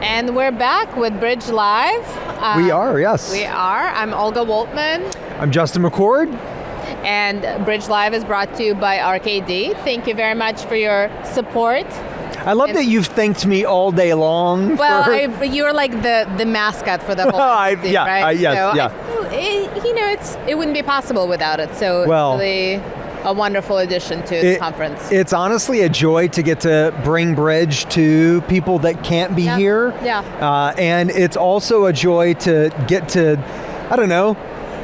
And we're back with BridgeLIVE. We are, yes. We are. I'm Olga Woltman. I'm Justin McCord. And BridgeLIVE is brought to you by RKD. Thank you very much for your support. I love that you've thanked me all day long. Well, you're like the mascot for the whole thing, right? It wouldn't be possible without it. So it's really a wonderful addition to the conference. It's honestly a joy to get to bring Bridge to people that can't be here. Yeah. And it's also a joy to get to, I don't know,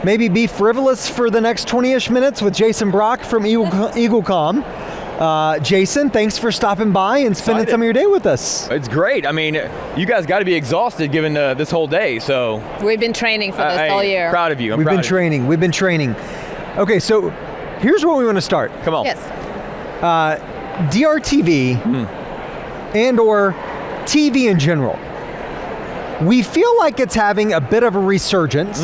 maybe be frivolous for the next 20-ish minutes with Jason Brock from EagleCom. Jason, thanks for stopping by and spending some of your day with us. It's great. I mean, you guys got to be exhausted given this whole day, so. We've been training for this all year. Proud of you. We've been training. Okay, so here's where we want to start. Come on. Yes. DRTV and or TV in general. We feel like it's having a bit of a resurgence.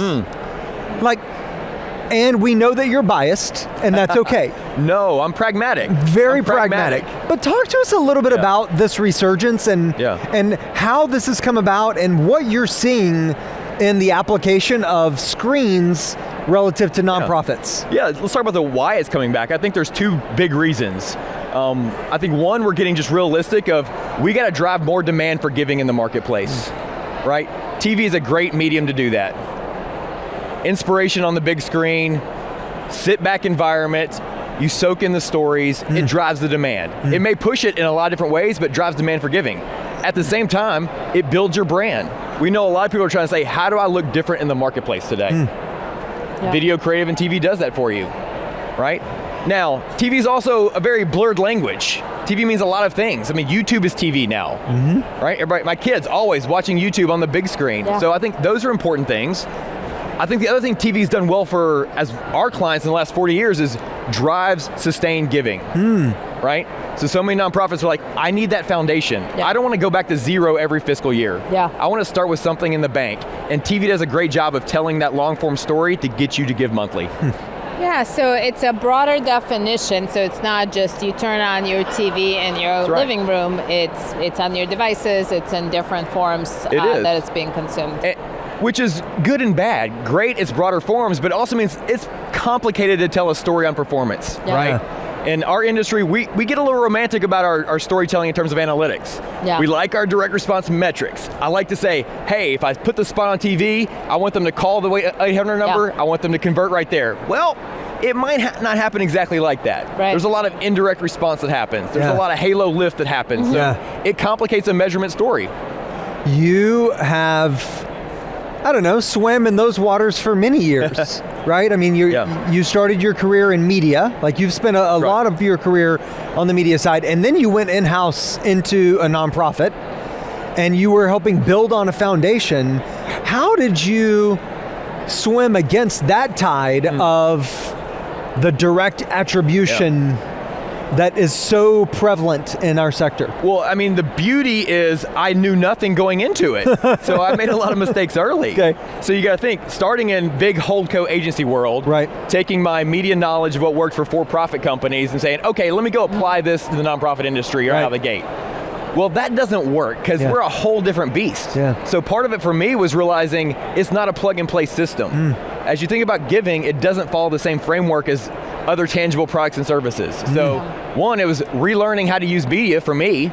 And we know that you're biased, and that's okay. No, I'm pragmatic. Very pragmatic. But talk to us a little bit about this resurgence and how this has come about and what you're seeing in the application of screens relative to nonprofits. Yeah, let's talk about the why it's coming back. I think there's two big reasons. I think one, we're getting just realistic of we got to drive more demand for giving in the marketplace, right? TV is a great medium to do that. Inspiration on the big screen, sit back environment, you soak in the stories, it drives the demand. It may push it in a lot of different ways, but drives demand for giving. At the same time, it builds your brand. We know a lot of people are trying to say, how do I look different in the marketplace today? Video creative and TV does that for you, right? Now, TV is also a very blurred language. TV means a lot of things. I mean, YouTube is TV now, right? Everybody, my kids always watching YouTube on the big screen. So I think those are important things. I think the other thing TV's done well for as our clients in the last 40 years is drives sustained giving, right? So many nonprofits are like, I need that foundation. I don't want to go back to zero every fiscal year. I want to start with something in the bank. And TV does a great job of telling that long form story to get you to give monthly. Yeah, so it's a broader definition. So it's not just you turn on your TV in your living room. It's on your devices. It's in different forms that it's being consumed. Which is good and bad. Great, it's broader forms, but it also means it's complicated to tell a story on performance, right? In our industry, we get a little romantic about our storytelling in terms of analytics. We like our direct response metrics. I like to say, hey, if I put the spot on TV, I want them to call the 800 number, I want them to convert right there. Well, it might not happen exactly like that. There's a lot of indirect response that happens. There's a lot of halo lift that happens. So it complicates a measurement story. You have, I don't know, swam in those waters for many years, right? I mean, you started your career in media, like you've spent a lot of your career on the media side, and then you went in-house into a nonprofit, and you were helping build on a foundation. How did you swim against that tide of the direct attribution that is so prevalent in our sector? Well, I mean, the beauty is I knew nothing going into it. So I made a lot of mistakes early. So you got to think, starting in big holdco agency world, taking my media knowledge of what worked for for-profit companies and saying, okay, let me go apply this to the nonprofit industry or out of the gate. Well, that doesn't work because we're a whole different beast. So part of it for me was realizing it's not a plug and play system. As you think about giving, it doesn't follow the same framework as other tangible products and services. So one, it was relearning how to use media for me.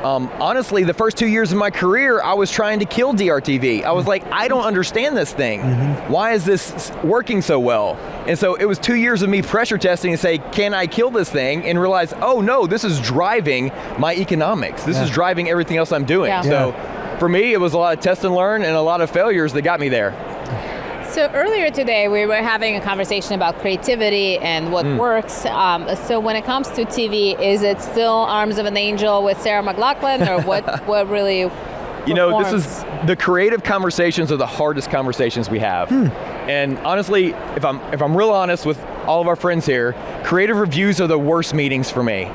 Honestly, the first 2 years of my career, I was trying to kill DRTV. I was like, I don't understand this thing. Why is this working so well? And so it was 2 years of me pressure testing and say, can I kill this thing? And realize, oh no, this is driving my economics. This is driving everything else I'm doing. So for me, it was a lot of test and learn and a lot of failures that got me there. So earlier today, we were having a conversation about creativity and what works. So when it comes to TV, is it still Arms of an Angel with Sarah McLachlan, or what really performs? You know, this is, the creative conversations are the hardest conversations we have. And honestly, if I'm real honest with all of our friends here, creative reviews are the worst meetings for me.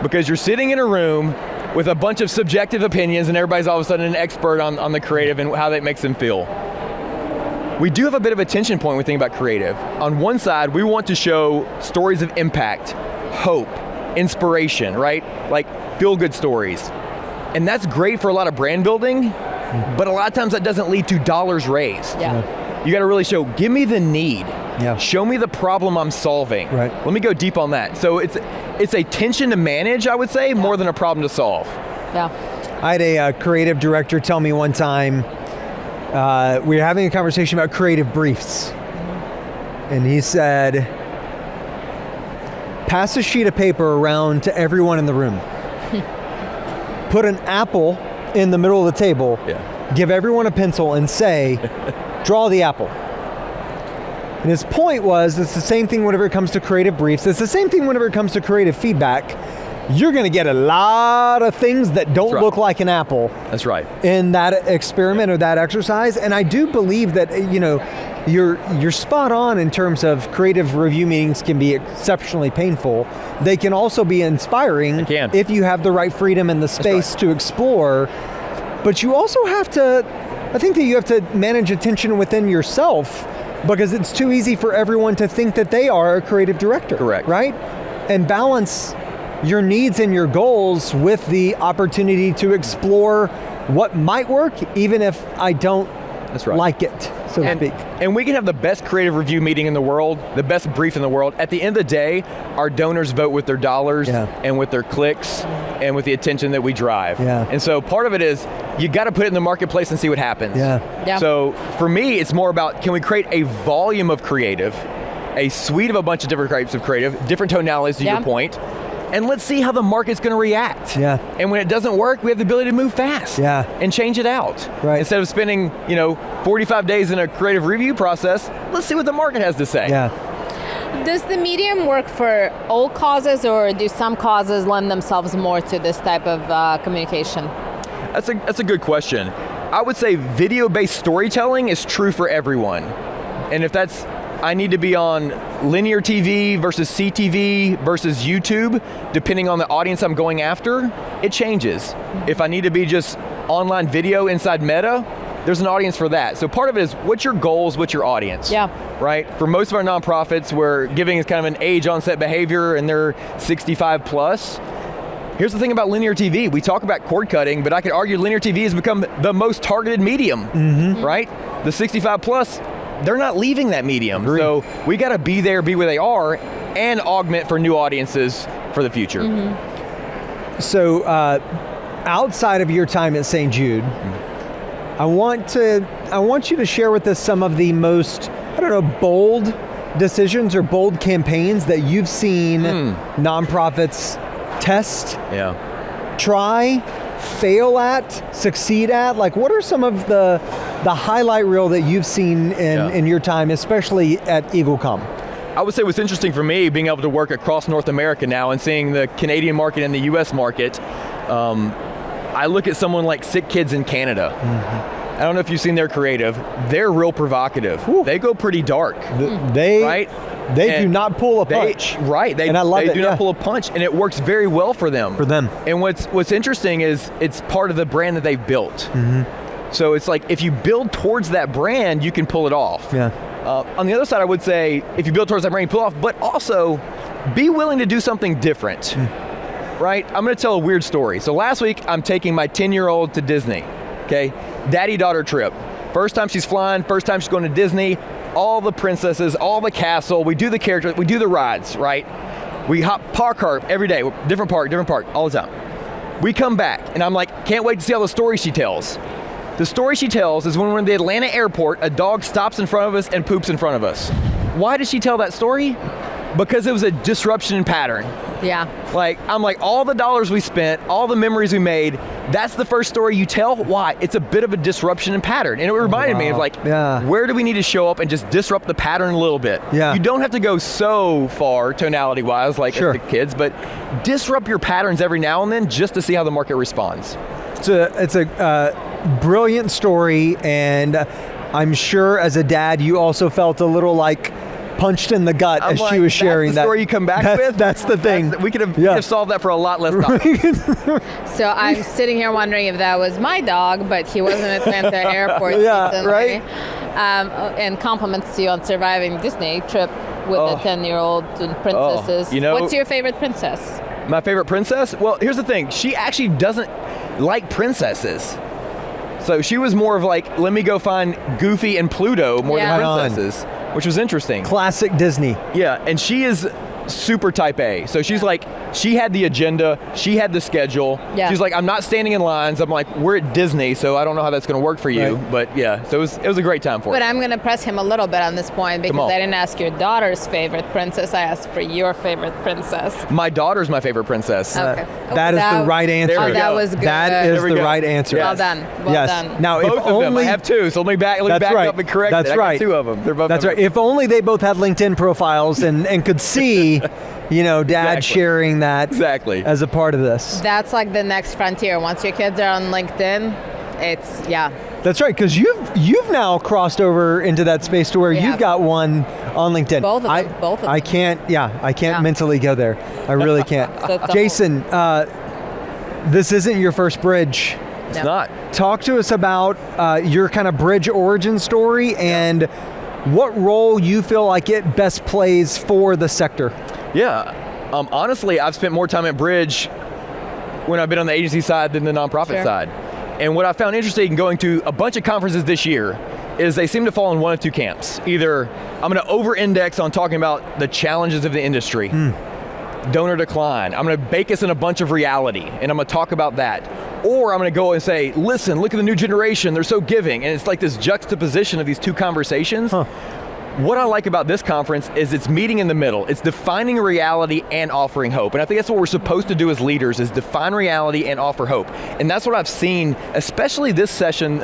Because you're sitting in a room with a bunch of subjective opinions and everybody's all of a sudden an expert on the creative and how that makes them feel. We do have a bit of a tension point when we think about creative. On one side, we want to show stories of impact, hope, inspiration, right? Like feel-good stories. And that's great for a lot of brand building, but a lot of times that doesn't lead to dollars raised. Yeah. You got to really show, give me the need. Yeah. Show me the problem I'm solving. Right. Let me go deep on that. So it's a tension to manage, I would say, more than a problem to solve. Yeah. I had a creative director tell me one time, we were having a conversation about creative briefs. And he said, pass a sheet of paper around to everyone in the room. Put an apple in the middle of the table. Yeah. Give everyone a pencil and say, draw the apple. And his point was, it's the same thing whenever it comes to creative briefs. It's the same thing whenever it comes to creative feedback. You're going to get a lot of things that don't look like an apple. That's right. In that experiment or that exercise. And I do believe that, you're spot on in terms of creative review meetings can be exceptionally painful. They can also be inspiring if you have the right freedom and the space to explore. But you also have to, I think that you have to manage attention within yourself, because it's too easy for everyone to think that they are a creative director. Correct. Right? And balance your needs and your goals with the opportunity to explore what might work, even if I don't like it, so to speak. And we can have the best creative review meeting in the world, the best brief in the world. At the end of the day, our donors vote with their dollars and with their clicks and with the attention that we drive. Yeah. And so part of it is, you got to put it in the marketplace and see what happens. Yeah. So for me, it's more about, can we create a volume of creative, a suite of a bunch of different types of creative, different tonalities to your point, and let's see how the market's going to react. Yeah. And when it doesn't work, we have the ability to move fast. Yeah. And change it out. Right. Instead of spending, 45 days in a creative review process, let's see what the market has to say. Yeah. Does the medium work for all causes, or do some causes lend themselves more to this type of communication? That's a good question. I would say video-based storytelling is true for everyone. And if that's, I need to be on linear TV versus CTV versus YouTube, depending on the audience I'm going after, it changes. If I need to be just online video inside Meta, there's an audience for that. So part of it is, what's your goals, what's your audience? Yeah. Right? For most of our nonprofits, where giving is kind of an age onset behavior and they're 65 plus. Here's the thing about linear TV. We talk about cord cutting, but I could argue linear TV has become the most targeted medium, right? The 65 plus, they're not leaving that medium. Agreed. So we got to be there, be where they are, and augment for new audiences for the future. So outside of your time at St. Jude, I want you to share with us some of the most, bold decisions or bold campaigns that you've seen nonprofits test, try, fail at, succeed at. Like, what are some of the highlight reel that you've seen in your time, especially at EagleCom? I would say what's interesting for me, being able to work across North America now and seeing the Canadian market and the US market, I look at someone like Sick Kids in Canada. I don't know if you've seen their creative. They're real provocative. They go pretty dark. They do not pull a punch. They do not pull a punch, and it works very well for them. And what's interesting is it's part of the brand that they've built. So it's like, if you build towards that brand, you can pull it off. On the other side, I would say, if you build towards that brand, you pull off, but also be willing to do something different. Right? I'm going to tell a weird story. So last week, I'm taking my 10-year-old to Disney. Okay? Daddy-daughter trip. First time she's flying, first time she's going to Disney. All the princesses, all the castle, we do the characters, we do the rides, right? We park her every day, different park, all the time. We come back, and I'm like, can't wait to see all the stories she tells. The story she tells is when we're in the Atlanta airport, a dog stops in front of us and poops in front of us. Why does she tell that story? Because it was a disruption in pattern. Yeah. I'm like, all the dollars we spent, all the memories we made, that's the first story you tell. Why? It's a bit of a disruption in pattern. And it reminded me of where do we need to show up and just disrupt the pattern a little bit? You don't have to go so far tonality-wise like the kids, but disrupt your patterns every now and then just to see how the market responds. It's a brilliant story, and I'm sure as a dad you also felt a little punched in the gut as she was sharing that. That's the story you come back with? That's the thing. We could have solved that for a lot less time. So I'm sitting here wondering if that was my dog, but he was in Atlanta airport recently. Right? And compliments to you on surviving Disney trip with the 10-year-old princesses. What's your favorite princess? My favorite princess? Well, here's the thing. She actually doesn't like princesses. So she was more of like, let me go find Goofy and Pluto more Yeah. than princesses, which was interesting. Classic Disney. Yeah, and she is super type A. So she's like, she had the agenda, she had the schedule. Yeah. She's like, I'm not standing in lines. I'm like, we're at Disney, so I don't know how that's going to work for you. Right. But yeah, so it was a great time for But us. I'm going to press him a little bit on this point because on. I didn't ask your daughter's favorite princess. I asked for your favorite princess. My daughter's my favorite princess. Okay. That is the right answer. There we that go. was good. That is There we the go. right answer. Yes. Well done. Well yes. done. Now, Both if of them. I only have two, so let me back right. up and correct That's it. right. I got two of them. They're both That's right. If only they both had LinkedIn profiles and could see, Dad Exactly. sharing that Exactly. as a part of this. That's like the next frontier. Once your kids are on LinkedIn, it's, yeah. That's right, because you've now crossed over into that space to where Yeah. you've got one on LinkedIn. Both of them, both of I them. can't. Yeah, I can't Yeah. mentally go there. I really can't. So it's a Jason, this isn't your first Bridge. It's No. not. Talk to us about your kind of Bridge origin story and what role you feel like it best plays for the sector. Yeah. Honestly, I've spent more time at Bridge when I've been on the agency side than the nonprofit Sure. side. And what I found interesting in going to a bunch of conferences this year is they seem to fall in one of two camps. Either I'm going to over-index on talking about the challenges of the industry, donor decline. I'm going to bake us in a bunch of reality, and I'm going to talk about that. Or I'm going to go and say, listen, look at the new generation, they're so giving. And it's like this juxtaposition of these two conversations. What I like about this conference is it's meeting in the middle. It's defining reality and offering hope. And I think that's what we're supposed to do as leaders, is define reality and offer hope. And that's what I've seen, especially this session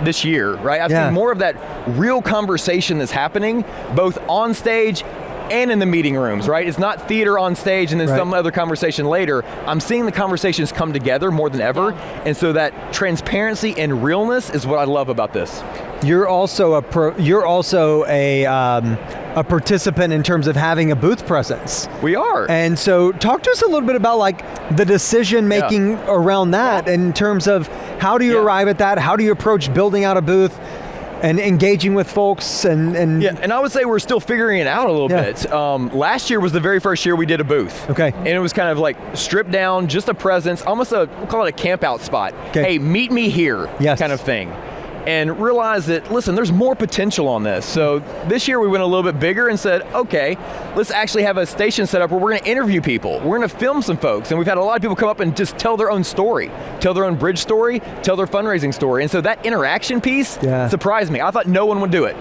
this year, right? I've seen more of that real conversation that's happening, both on stage and in the meeting rooms, right? It's not theater on stage and then some other conversation later. I'm seeing the conversations come together more than ever. And so that transparency and realness is what I love about this. You're also a participant in terms of having a booth presence. We are. And so talk to us a little bit about like the decision making around that in terms of how do you arrive at that? How do you approach building out a booth and engaging with folks and and I would say we're still figuring it out a little bit. Last year was the very first year we did a booth. Okay. And it was kind of like stripped down, just a presence, almost we'll call it a camp out spot. Okay. Hey, meet me here kind of thing. And realize that, listen, there's more potential on this. So this year we went a little bit bigger and said, okay, let's actually have a station set up where we're going to interview people. We're going to film some folks. And we've had a lot of people come up and just tell their own story, tell their own Bridge story, tell their fundraising story. And so that interaction piece surprised me. I thought no one would do it,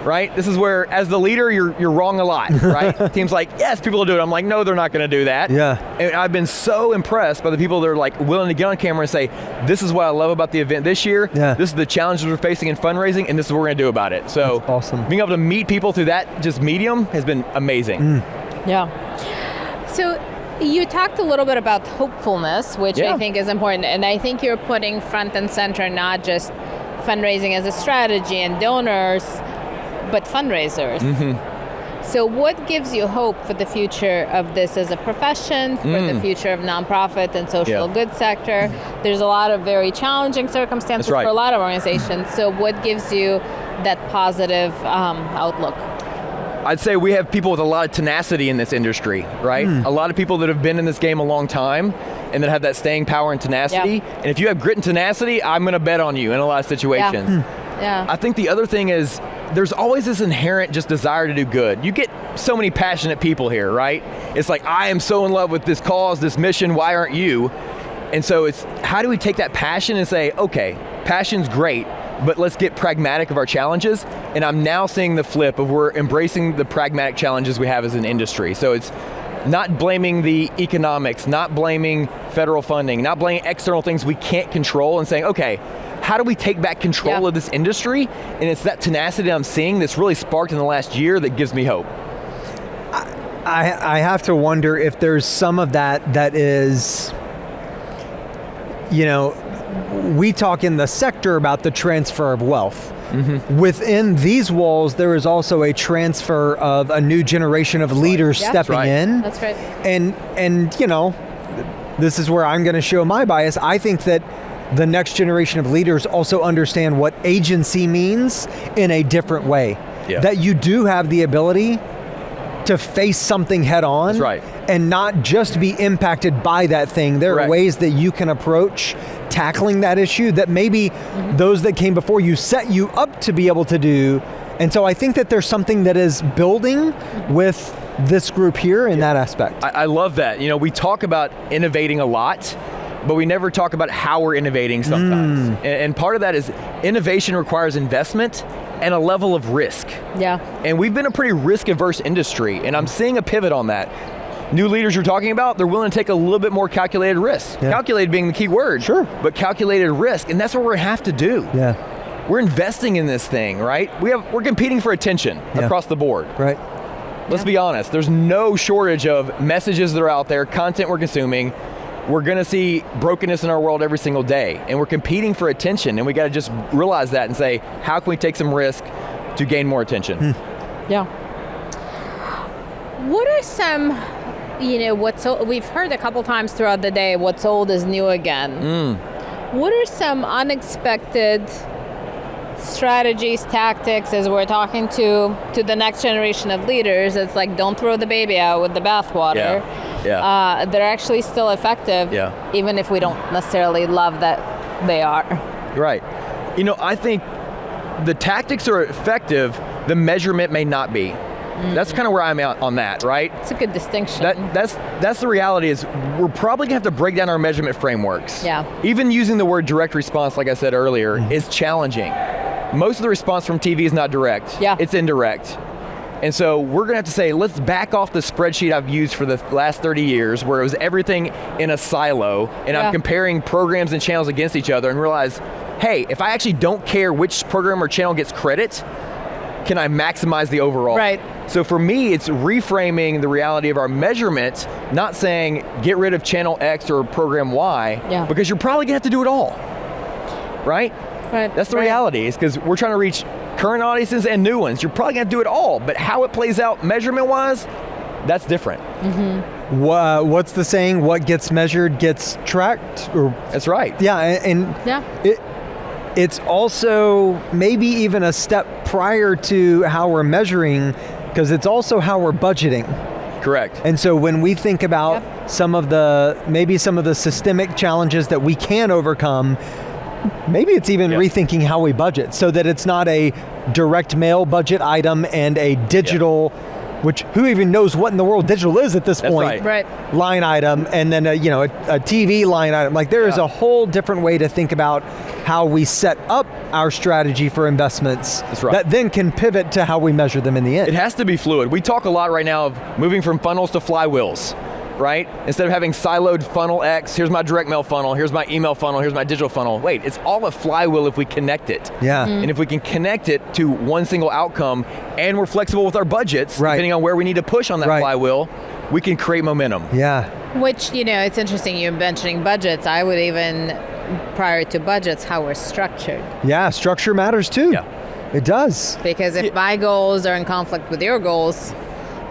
right? This is where, as the leader, you're wrong a lot, right? Team's like, yes, people will do it. I'm like, no, they're not going to do that. And I've been so impressed by the people that are like willing to get on camera and say, this is what I love about the event this year. This is the challenges we're facing in fundraising, and this is what we're going to do about it. So that's awesome. Being able to meet people through that just medium has been amazing. Yeah. So you talked a little bit about hopefulness, which I think is important, and I think you're putting front and center not just fundraising as a strategy and donors, but fundraisers. So what gives you hope for the future of this as a profession, for the future of nonprofit and social good sector? There's a lot of very challenging circumstances for a lot of organizations. So what gives you that positive outlook? I'd say we have people with a lot of tenacity in this industry, right? A lot of people that have been in this game a long time and that have that staying power and tenacity. And if you have grit and tenacity, I'm going to bet on you in a lot of situations. I think the other thing is there's always this inherent just desire to do good. You get so many passionate people here, right? It's like, I am so in love with this cause, this mission, why aren't you? And so it's, how do we take that passion and say, okay, passion's great, but let's get pragmatic of our challenges. And I'm now seeing the flip of we're embracing the pragmatic challenges we have as an industry. So it's not blaming the economics, not blaming federal funding, not blaming external things we can't control, and saying, okay, how do we take back control of this industry? And it's that tenacity I'm seeing that's really sparked in the last year that gives me hope. I have to wonder if there's some of that is, we talk in the sector about the transfer of wealth. Within these walls, there is also a transfer of a new generation of leaders stepping in. That's right. And this is where I'm going to show my bias. I think that the next generation of leaders also understand what agency means in a different way. That you do have the ability to face something head on and not just be impacted by that thing. There Correct. are ways that you can approach tackling that issue that maybe those that came before you set you up to be able to do. And so I think that there's something that is building with this group here in that aspect. I love that. You know, we talk about innovating a lot, but we never talk about how we're innovating sometimes. And part of that is innovation requires investment and a level of risk. Yeah. And we've been a pretty risk-averse industry, and I'm seeing a pivot on that. New leaders you're talking about, they're willing to take a little bit more calculated risk. Yeah. Calculated being the key word. Sure. But calculated risk, and that's what we're gonna have to do. Yeah. We're investing in this thing, right? We're competing for attention across the board. Right. Let's be honest, there's no shortage of messages that are out there, content we're consuming. We're gonna see brokenness in our world every single day, and we're competing for attention, and we gotta just realize that and say, how can we take some risk to gain more attention? Yeah. What are some, we've heard a couple times throughout the day, what's old is new again. What are some unexpected strategies, tactics, as we're talking to the next generation of leaders? It's like, don't throw the baby out with the bathwater. Yeah. They're actually still effective, even if we don't necessarily love that they are. Right. You know, I think the tactics are effective, the measurement may not be. That's kind of where I'm at on that, right? It's a good distinction. That's the reality is we're probably gonna have to break down our measurement frameworks. Yeah. Even using the word direct response, like I said earlier, is challenging. Most of the response from TV is not direct. Yeah. It's indirect. And so we're gonna have to say, let's back off the spreadsheet I've used for the last 30 years where it was everything in a silo and I'm comparing programs and channels against each other and realize, hey, if I actually don't care which program or channel gets credit, can I maximize the overall? Right. So for me, it's reframing the reality of our measurement, not saying get rid of channel X or program Y, because you're probably gonna have to do it all, right? Right. That's the reality, is because we're trying to reach current audiences and new ones. You're probably gonna have to do it all, but how it plays out measurement-wise, that's different. What's the saying? What gets measured gets tracked? That's right. Yeah, and it's also maybe even a step prior to how we're measuring, because it's also how we're budgeting. Correct. And so when we think about some of the systemic challenges that we can overcome, maybe it's even rethinking how we budget so that it's not a direct mail budget item and a digital, which who even knows what in the world digital is at this point, line item, and then a TV line item. Like there is a whole different way to think about how we set up our strategy for investments that then can pivot to how we measure them in the end. It has to be fluid. We talk a lot right now of moving from funnels to flywheels, right? Instead of having siloed funnel X, here's my direct mail funnel, here's my email funnel, here's my digital funnel. Wait, it's all a flywheel if we connect it. Yeah. And if we can connect it to one single outcome, and we're flexible with our budgets, depending on where we need to push on that flywheel, we can create momentum. Yeah. Which, it's interesting you're mentioning budgets. I would even, prior to budgets, how we're structured. Yeah, structure matters too. Yeah. It does. Because if my goals are in conflict with your goals,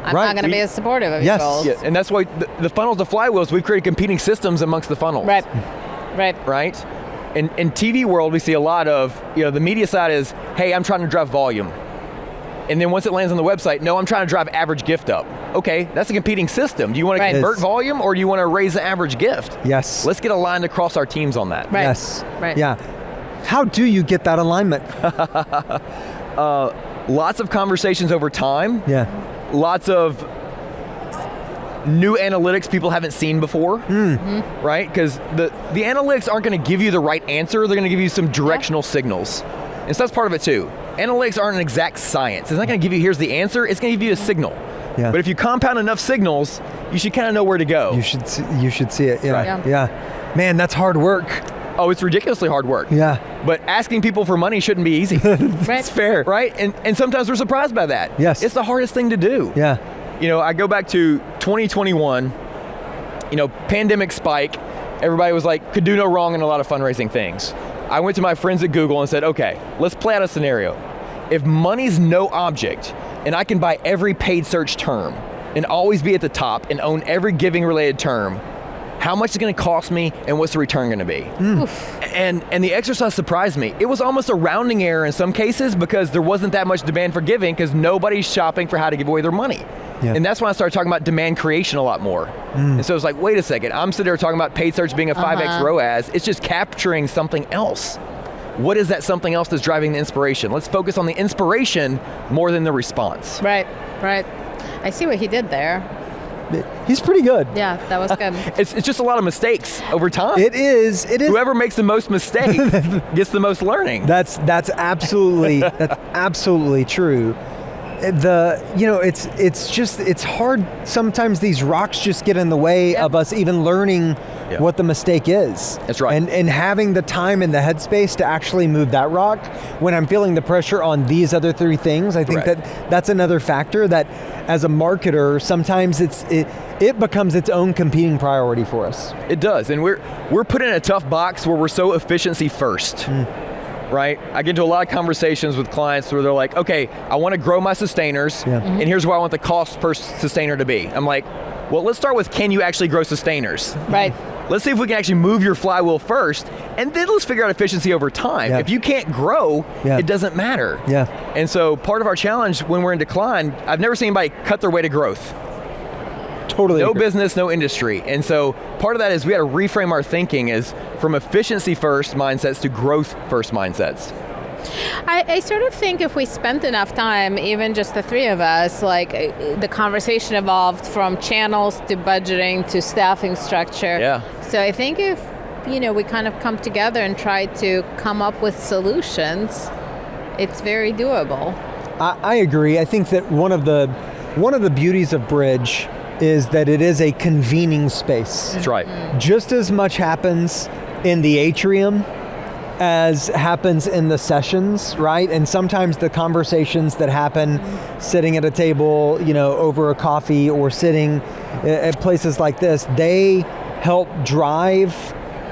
I'm not going to be as supportive of your goals. Yeah, and that's why the funnels, the flywheels, we've created competing systems amongst the funnels. Right. Right? In TV world, we see a lot of, the media side is, hey, I'm trying to drive volume. And then once it lands on the website, no, I'm trying to drive average gift up. Okay, that's a competing system. Do you want to convert volume or do you want to raise the average gift? Yes. Let's get aligned across our teams on that. Right. Yes. Right. Yeah. How do you get that alignment? Lots of conversations over time. Yeah. Lots of new analytics people haven't seen before, right? Because the analytics aren't going to give you the right answer. They're going to give you some directional signals. And so that's part of it too. Analytics aren't an exact science. It's not going to give you, here's the answer. It's going to give you a signal. Yeah. But if you compound enough signals, you should kind of know where to go. You should see it. Yeah. Yeah. Man, that's hard work. Oh, it's ridiculously hard work. Yeah. But asking people for money shouldn't be easy. It's fair. Right? And sometimes we're surprised by that. Yes. It's the hardest thing to do. Yeah. I go back to 2021, pandemic spike. Everybody was like, could do no wrong in a lot of fundraising things. I went to my friends at Google and said, okay, let's play out a scenario. If money's no object and I can buy every paid search term and always be at the top and own every giving related term, how much is it going to cost me and what's the return going to be? And the exercise surprised me. It was almost a rounding error in some cases because there wasn't that much demand for giving because nobody's shopping for how to give away their money. Yeah. And that's when I started talking about demand creation a lot more. And so it's like, wait a second, I'm sitting there talking about paid search being a 5x ROAS. It's just capturing something else. What is that something else that's driving the inspiration? Let's focus on the inspiration more than the response. Right. I see what he did there. He's pretty good. Yeah, that was good. It's just a lot of mistakes over time. It is. Whoever makes the most mistakes gets the most learning. That's absolutely true. It's hard. Sometimes these rocks just get in the way of us even learning what the mistake is. That's right. And having the time and the headspace to actually move that rock when I'm feeling the pressure on these other three things, I think that's another factor that as a marketer, sometimes it becomes its own competing priority for us. It does, and we're put in a tough box where we're so efficiency first. Right? I get into a lot of conversations with clients where they're like, okay, I want to grow my sustainers, and here's where I want the cost per sustainer to be. I'm like, well, let's start with, can you actually grow sustainers? Right. Let's see if we can actually move your flywheel first, and then let's figure out efficiency over time. Yeah. If you can't grow, it doesn't matter. Yeah. And so part of our challenge when we're in decline, I've never seen anybody cut their way to growth. Totally No agree. business, no industry. And so part of that is we got to reframe our thinking as from efficiency first mindsets to growth first mindsets. I sort of think if we spent enough time, even just the three of us, like the conversation evolved from channels to budgeting to staffing structure. Yeah. So I think if we kind of come together and try to come up with solutions, it's very doable. I agree. I think that one of the beauties of Bridge is that it is a convening space. That's right. Just as much happens in the atrium as happens in the sessions, right? And sometimes the conversations that happen sitting at a table, over a coffee or sitting at places like this, they help drive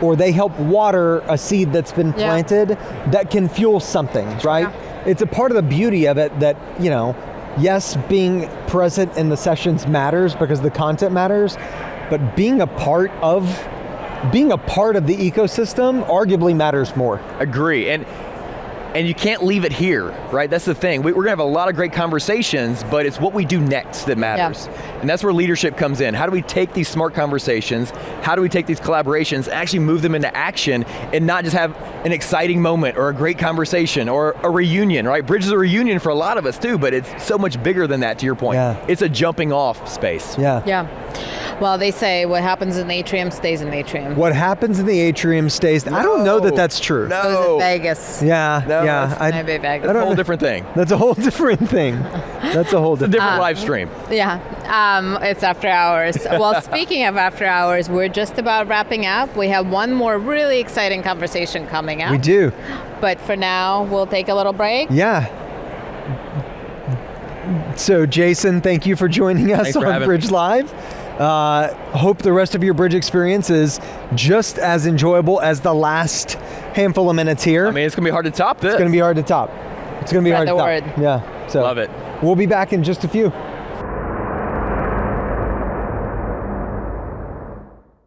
or they help water a seed that's been planted that can fuel something, right? Yeah. It's a part of the beauty of it that, yes, being present in the sessions matters because the content matters, but being a part of the ecosystem arguably matters more. Agree. And you can't leave it here, right? That's the thing. We're going to have a lot of great conversations, but it's what we do next that matters. Yeah. And that's where leadership comes in. How do we take these smart conversations? How do we take these collaborations, actually move them into action and not just have an exciting moment or a great conversation or a reunion, right? Bridge is a reunion for a lot of us too, but it's so much bigger than that, to your point. Yeah. It's a jumping off space. Yeah. Well, they say what happens in the atrium stays in the atrium. What happens in the atrium stays. I don't know that that's true. No. So is it Vegas? Yeah. No, Maybe Vegas. That's a whole different thing. That's a whole different thing. That's a whole It's a different live stream. Yeah, it's after hours. Well, speaking of after hours, we're just about wrapping up. We have one more really exciting conversation coming up. We do. But for now, we'll take a little break. Yeah. So Jason, thank you for joining us on BridgeLIVE. Hope the rest of your Bridge experience is just as enjoyable as the last handful of minutes here. I mean, it's going to be hard to top this. It's going to be hard to top. It's going to be hard to top. Spread the word. Yeah. So Love it. We'll be back in just a few.